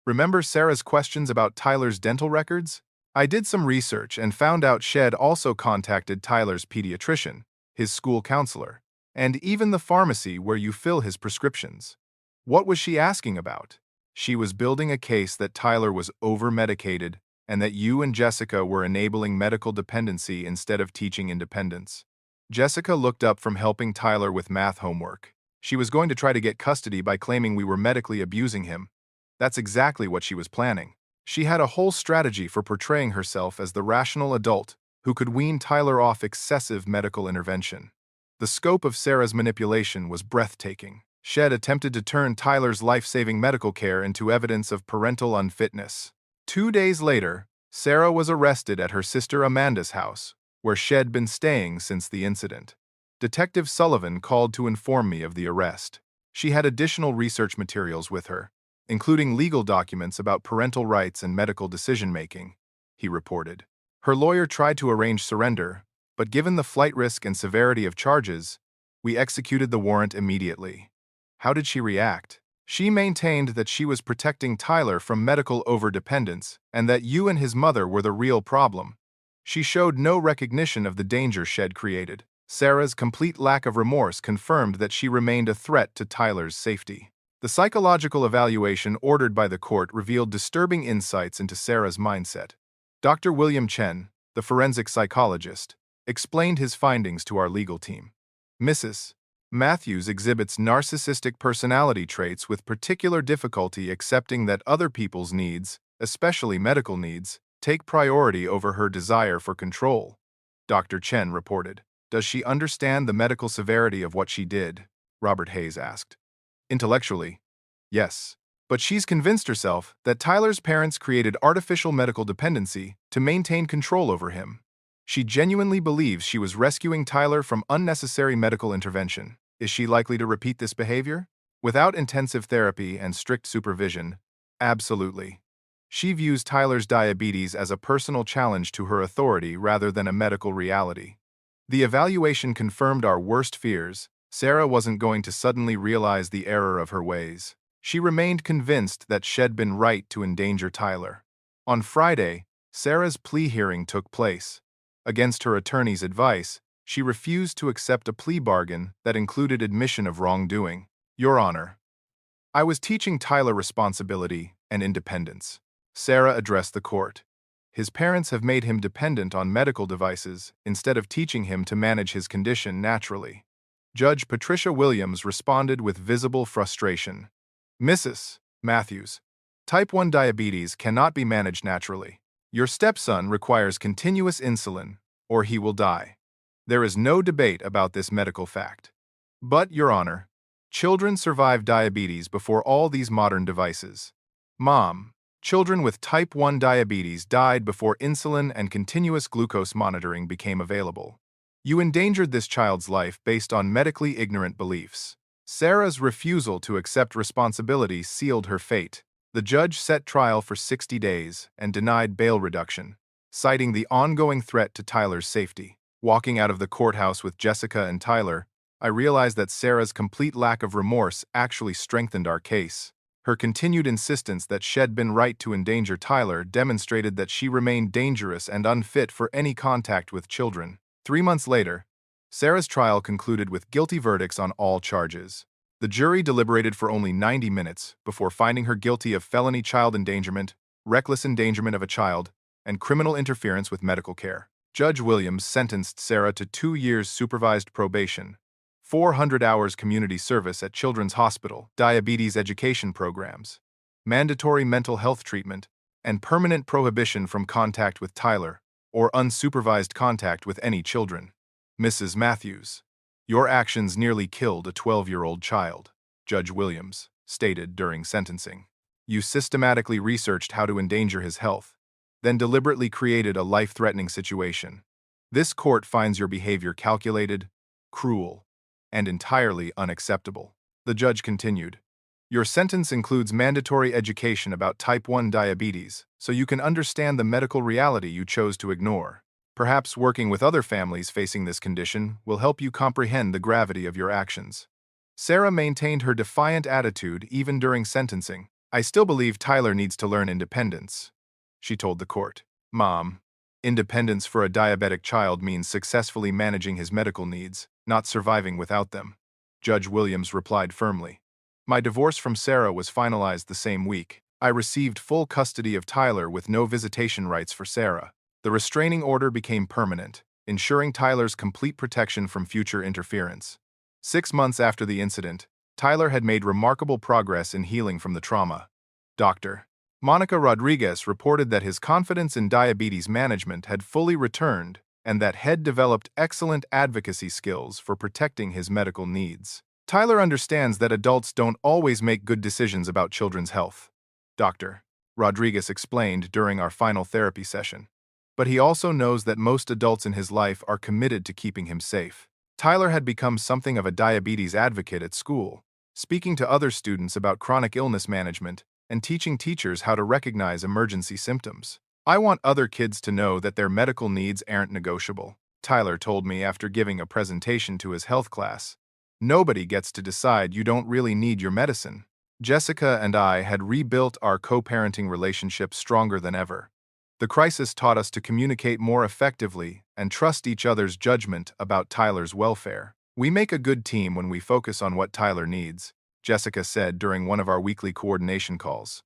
Remember Sarah's questions about Tyler's dental records? I did some research and found out Shed also contacted Tyler's pediatrician, his school counselor, and even the pharmacy where you fill his prescriptions. What was she asking about? She was building a case that Tyler was over-medicated and that you and Jessica were enabling medical dependency instead of teaching independence. Jessica looked up from helping Tyler with math homework. She was going to try to get custody by claiming we were medically abusing him. That's exactly what she was planning. She had a whole strategy for portraying herself as the rational adult who could wean Tyler off excessive medical intervention. The scope of Sarah's manipulation was breathtaking. Shed attempted to turn Tyler's life-saving medical care into evidence of parental unfitness. 2 days later, Sarah was arrested at her sister Amanda's house, where she'd been staying since the incident. Detective Sullivan called to inform me of the arrest. She had additional research materials with her, including legal documents about parental rights and medical decision-making, he reported. Her lawyer tried to arrange surrender, but given the flight risk and severity of charges, we executed the warrant immediately. How did she react? She maintained that she was protecting Tyler from medical overdependence and that you and his mother were the real problem. She showed no recognition of the danger Shed created. Sarah's complete lack of remorse confirmed that she remained a threat to Tyler's safety. The psychological evaluation ordered by the court revealed disturbing insights into Sarah's mindset. Dr. William Chen, the forensic psychologist, explained his findings to our legal team. Mrs. Matthews exhibits narcissistic personality traits with particular difficulty accepting that other people's needs, especially medical needs, take priority over her desire for control, Dr. Chen reported. Does she understand the medical severity of what she did? Robert Hayes asked. Intellectually, yes. But she's convinced herself that Tyler's parents created artificial medical dependency to maintain control over him. She genuinely believes she was rescuing Tyler from unnecessary medical intervention. Is she likely to repeat this behavior? Without intensive therapy and strict supervision, absolutely. She views Tyler's diabetes as a personal challenge to her authority rather than a medical reality. The evaluation confirmed our worst fears. Sarah wasn't going to suddenly realize the error of her ways. She remained convinced that she'd been right to endanger Tyler. On Friday, Sarah's plea hearing took place. Against her attorney's advice, she refused to accept a plea bargain that included admission of wrongdoing. Your Honor, I was teaching Tyler responsibility and independence. Sarah addressed the court. His parents have made him dependent on medical devices instead of teaching him to manage his condition naturally. Judge Patricia Williams responded with visible frustration. Mrs. Matthews, type 1 diabetes cannot be managed naturally. Your stepson requires continuous insulin, or he will die. There is no debate about this medical fact. But, Your Honor, children survive diabetes before all these modern devices. Mom, children with type 1 diabetes died before insulin and continuous glucose monitoring became available. You endangered this child's life based on medically ignorant beliefs. Sarah's refusal to accept responsibility sealed her fate. The judge set trial for 60 days and denied bail reduction, citing the ongoing threat to Tyler's safety. Walking out of the courthouse with Jessica and Tyler, I realized that Sarah's complete lack of remorse actually strengthened our case. Her continued insistence that she'd been right to endanger Tyler demonstrated that she remained dangerous and unfit for any contact with children. 3 months later, Sarah's trial concluded with guilty verdicts on all charges. The jury deliberated for only 90 minutes before finding her guilty of felony child endangerment, reckless endangerment of a child, and criminal interference with medical care. Judge Williams sentenced Sarah to 2 years supervised probation, 400 hours community service at Children's Hospital, diabetes education programs, mandatory mental health treatment, and permanent prohibition from contact with Tyler or unsupervised contact with any children. Mrs. Matthews, your actions nearly killed a 12-year-old child, Judge Williams stated during sentencing. You systematically researched how to endanger his health, then deliberately created a life-threatening situation. This court finds your behavior calculated, cruel, and entirely unacceptable. The judge continued. Your sentence includes mandatory education about type 1 diabetes, so you can understand the medical reality you chose to ignore. Perhaps working with other families facing this condition will help you comprehend the gravity of your actions. Sarah maintained her defiant attitude even during sentencing. I still believe Tyler needs to learn independence, she told the court. Mom, independence for a diabetic child means successfully managing his medical needs, not surviving without them. Judge Williams replied firmly. My divorce from Sarah was finalized the same week. I received full custody of Tyler with no visitation rights for Sarah. The restraining order became permanent, ensuring Tyler's complete protection from future interference. 6 months after the incident, Tyler had made remarkable progress in healing from the trauma. Dr. Monica Rodriguez reported that his confidence in diabetes management had fully returned and that Head developed excellent advocacy skills for protecting his medical needs. Tyler understands that adults don't always make good decisions about children's health, Dr. Rodriguez explained during our final therapy session. But he also knows that most adults in his life are committed to keeping him safe. Tyler had become something of a diabetes advocate at school, speaking to other students about chronic illness management and teaching teachers how to recognize emergency symptoms. "I want other kids to know that their medical needs aren't negotiable," Tyler told me after giving a presentation to his health class. "Nobody gets to decide you don't really need your medicine." Jessica and I had rebuilt our co-parenting relationship stronger than ever. The crisis taught us to communicate more effectively and trust each other's judgment about Tyler's welfare. "We make a good team when we focus on what Tyler needs," Jessica said during one of our weekly coordination calls.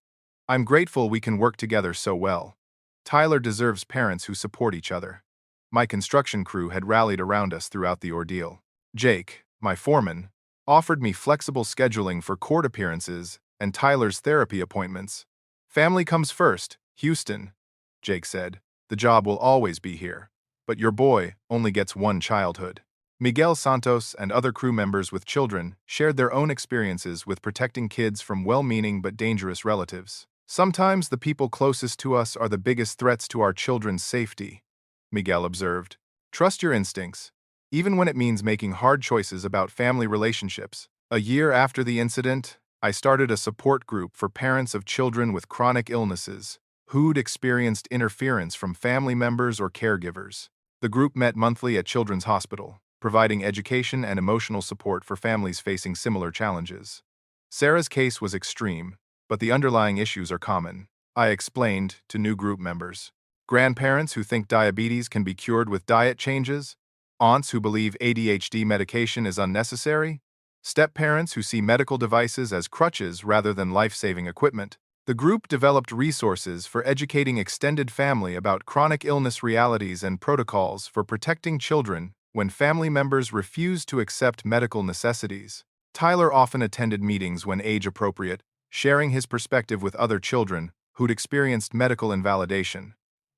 "I'm grateful we can work together so well. Tyler deserves parents who support each other." My construction crew had rallied around us throughout the ordeal. Jake, my foreman, offered me flexible scheduling for court appearances and Tyler's therapy appointments. "Family comes first, Houston," Jake said. "The job will always be here. But your boy only gets one childhood." Miguel Santos and other crew members with children shared their own experiences with protecting kids from well-meaning but dangerous relatives. "Sometimes the people closest to us are the biggest threats to our children's safety," Miguel observed. "Trust your instincts, even when it means making hard choices about family relationships." A year after the incident, I started a support group for parents of children with chronic illnesses who'd experienced interference from family members or caregivers. The group met monthly at Children's Hospital, providing education and emotional support for families facing similar challenges. Sarah's case was extreme, but the underlying issues are common, I explained to new group members. Grandparents who think diabetes can be cured with diet changes, aunts who believe ADHD medication is unnecessary, step-parents who see medical devices as crutches rather than life-saving equipment. The group developed resources for educating extended family about chronic illness realities and protocols for protecting children when family members refuse to accept medical necessities. Tyler often attended meetings when age-appropriate, sharing his perspective with other children who'd experienced medical invalidation.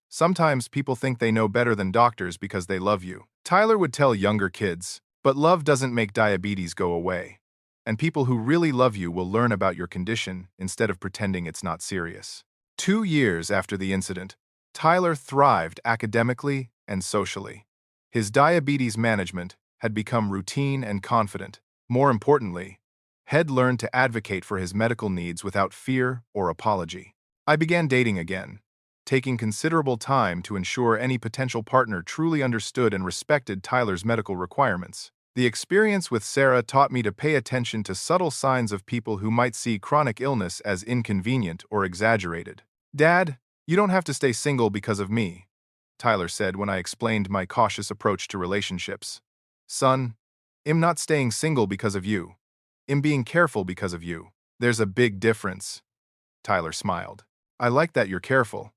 "Sometimes people think they know better than doctors because they love you," Tyler would tell younger kids, "but love doesn't make diabetes go away. And people who really love you will learn about your condition instead of pretending it's not serious." 2 years after the incident, Tyler thrived academically and socially. His diabetes management had become routine and confident. More importantly, Head learned to advocate for his medical needs without fear or apology. I began dating again, taking considerable time to ensure any potential partner truly understood and respected Tyler's medical requirements. The experience with Sarah taught me to pay attention to subtle signs of people who might see chronic illness as inconvenient or exaggerated. "Dad, you don't have to stay single because of me," Tyler said when I explained my cautious approach to relationships. "Son, I'm not staying single because of you. I'm being careful because of you." "There's a big difference," Tyler smiled. "I like that you're careful.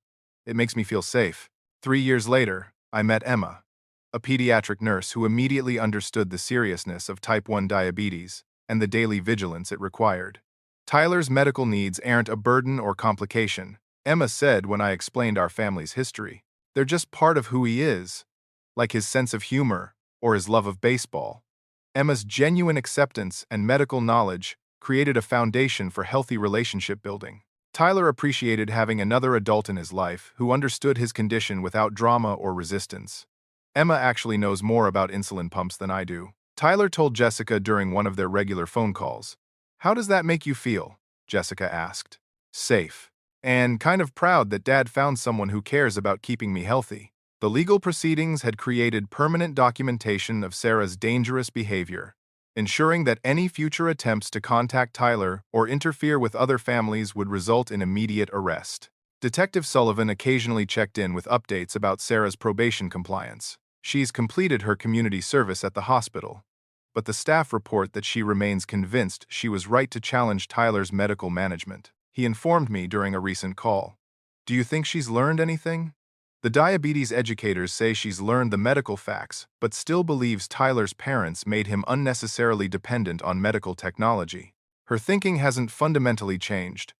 It makes me feel safe." 3 years later, I met Emma, a pediatric nurse who immediately understood the seriousness of type 1 diabetes and the daily vigilance it required. "Tyler's medical needs aren't a burden or complication," Emma said when I explained our family's history. "They're just part of who he is, like his sense of humor or his love of baseball." Emma's genuine acceptance and medical knowledge created a foundation for healthy relationship building. Tyler appreciated having another adult in his life who understood his condition without drama or resistance. "Emma actually knows more about insulin pumps than I do," Tyler told Jessica during one of their regular phone calls. "How does that make you feel?" Jessica asked. "Safe. And kind of proud that Dad found someone who cares about keeping me healthy." The legal proceedings had created permanent documentation of Sarah's dangerous behavior, ensuring that any future attempts to contact Tyler or interfere with other families would result in immediate arrest. Detective Sullivan occasionally checked in with updates about Sarah's probation compliance. She's completed her community service at the hospital, but the staff report that she remains convinced she was right to challenge Tyler's medical management. He informed me during a recent call. "Do you think she's learned anything?" The diabetes educators say she's learned the medical facts, but still believes Tyler's parents made him unnecessarily dependent on medical technology. "Her thinking hasn't fundamentally changed.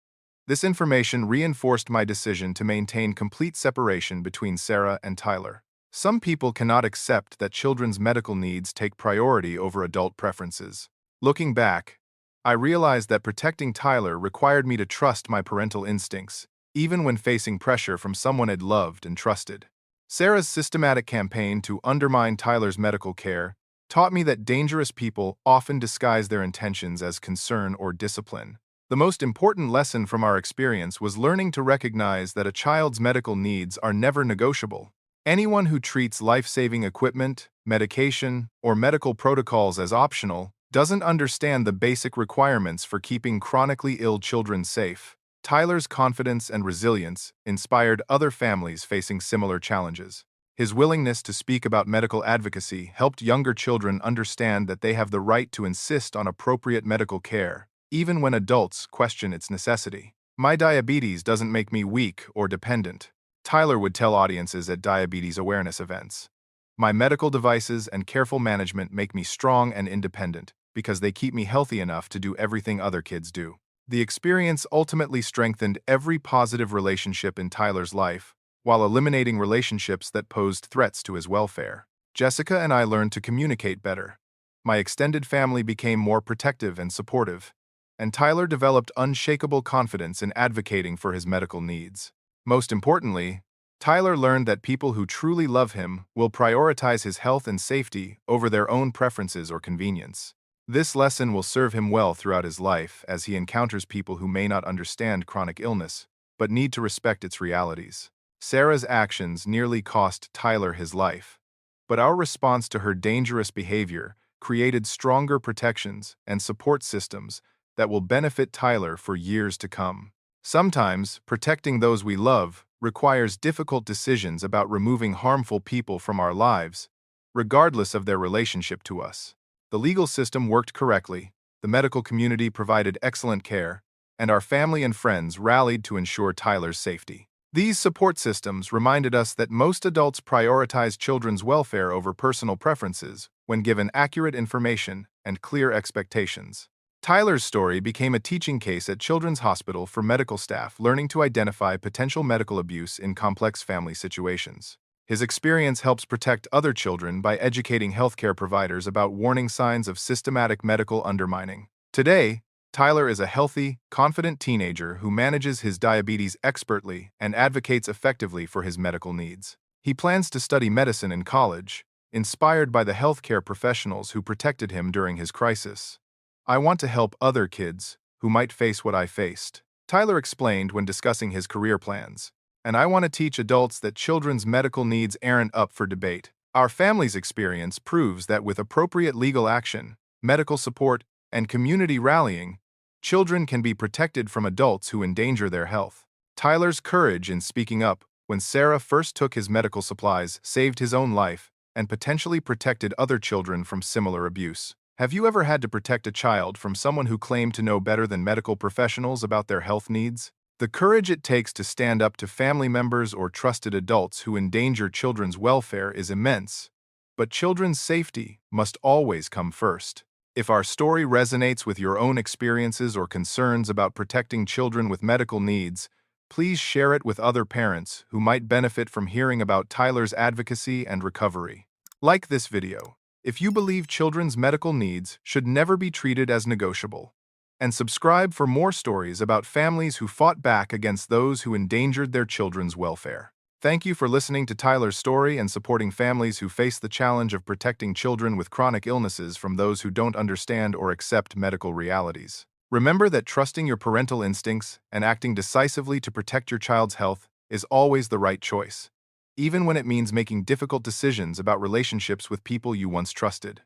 This information reinforced my decision to maintain complete separation between Sarah and Tyler. Some people cannot accept that children's medical needs take priority over adult preferences. Looking back, I realized that protecting Tyler required me to trust my parental instincts, even when facing pressure from someone I'd loved and trusted. Sarah's systematic campaign to undermine Tyler's medical care taught me that dangerous people often disguise their intentions as concern or discipline. The most important lesson from our experience was learning to recognize that a child's medical needs are never negotiable. Anyone who treats life-saving equipment, medication, or medical protocols as optional doesn't understand the basic requirements for keeping chronically ill children safe. Tyler's confidence and resilience inspired other families facing similar challenges. His willingness to speak about medical advocacy helped younger children understand that they have the right to insist on appropriate medical care, even when adults question its necessity. My diabetes doesn't make me weak or dependent, Tyler would tell audiences at diabetes awareness events. My medical devices and careful management make me strong and independent because they keep me healthy enough to do everything other kids do. The experience ultimately strengthened every positive relationship in Tyler's life, while eliminating relationships that posed threats to his welfare. Jessica and I learned to communicate better. My extended family became more protective and supportive, and Tyler developed unshakable confidence in advocating for his medical needs. Most importantly, Tyler learned that people who truly love him will prioritize his health and safety over their own preferences or convenience. This lesson will serve him well throughout his life as he encounters people who may not understand chronic illness, but need to respect its realities. Sarah's actions nearly cost Tyler his life, but our response to her dangerous behavior created stronger protections and support systems that will benefit Tyler for years to come. Sometimes, protecting those we love requires difficult decisions about removing harmful people from our lives, regardless of their relationship to us. The legal system worked correctly, the medical community provided excellent care, and our family and friends rallied to ensure Tyler's safety. These support systems reminded us that most adults prioritize children's welfare over personal preferences when given accurate information and clear expectations. Tyler's story became a teaching case at Children's Hospital for medical staff learning to identify potential medical abuse in complex family situations. His experience helps protect other children by educating healthcare providers about warning signs of systematic medical undermining. Today, Tyler is a healthy, confident teenager who manages his diabetes expertly and advocates effectively for his medical needs. He plans to study medicine in college, inspired by the healthcare professionals who protected him during his crisis. I want to help other kids who might face what I faced, Tyler explained when discussing his career plans. And I want to teach adults that children's medical needs aren't up for debate. Our family's experience proves that with appropriate legal action, medical support, and community rallying, children can be protected from adults who endanger their health. Tyler's courage in speaking up when Sarah first took his medical supplies saved his own life and potentially protected other children from similar abuse. Have you ever had to protect a child from someone who claimed to know better than medical professionals about their health needs? The courage it takes to stand up to family members or trusted adults who endanger children's welfare is immense, but children's safety must always come first. If our story resonates with your own experiences or concerns about protecting children with medical needs, please share it with other parents who might benefit from hearing about Tyler's advocacy and recovery. Like this video if you believe children's medical needs should never be treated as negotiable. And subscribe for more stories about families who fought back against those who endangered their children's welfare. Thank you for listening to Tyler's story and supporting families who face the challenge of protecting children with chronic illnesses from those who don't understand or accept medical realities. Remember that trusting your parental instincts and acting decisively to protect your child's health is always the right choice, even when it means making difficult decisions about relationships with people you once trusted.